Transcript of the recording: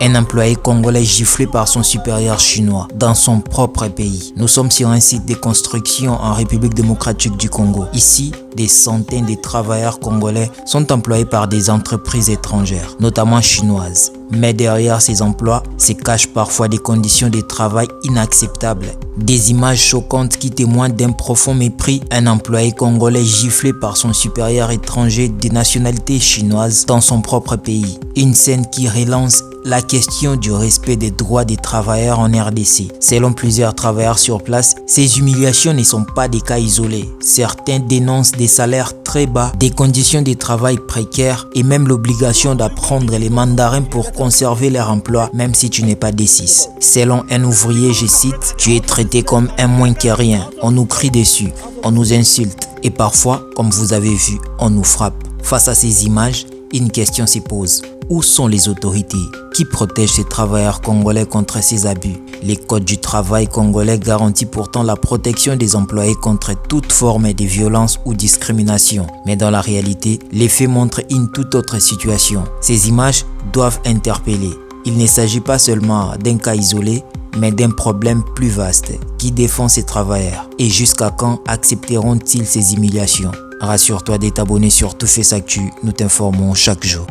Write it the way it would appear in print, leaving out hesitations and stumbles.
Un employé congolais giflé par son supérieur chinois dans son propre pays. Nous sommes sur un site de construction en République démocratique du Congo. Ici, des centaines de travailleurs congolais sont employés par des entreprises étrangères, notamment chinoises. Mais derrière ces emplois se cachent parfois des conditions de travail inacceptables. Des images choquantes qui témoignent d'un profond mépris. Un employé congolais giflé par son supérieur étranger de nationalité chinoise dans son propre pays. Une scène qui relance la question du respect des droits des travailleurs en RDC. Selon plusieurs travailleurs sur place, ces humiliations ne sont pas des cas isolés. Certains dénoncent des salaires très bas, des conditions de travail précaires et même l'obligation d'apprendre les mandarins pour conserver leur emploi même si tu n'es pas D6. Selon un ouvrier, je cite, « Tu es traité comme un moins que rien. On nous crie dessus, on nous insulte et parfois, comme vous avez vu, on nous frappe. » Face à ces images, une question se pose. Où sont les autorités qui protègent ces travailleurs congolais contre ces abus? Les codes du travail congolais garantissent pourtant la protection des employés contre toute forme de violence ou discrimination. Mais dans la réalité, les faits montrent une toute autre situation. Ces images doivent interpeller. Il ne s'agit pas seulement d'un cas isolé, mais d'un problème plus vaste qui défend ces travailleurs. Et jusqu'à quand accepteront-ils ces humiliations? Rassure-toi de t'abonner sur Tout Fait Actu, nous t'informons chaque jour.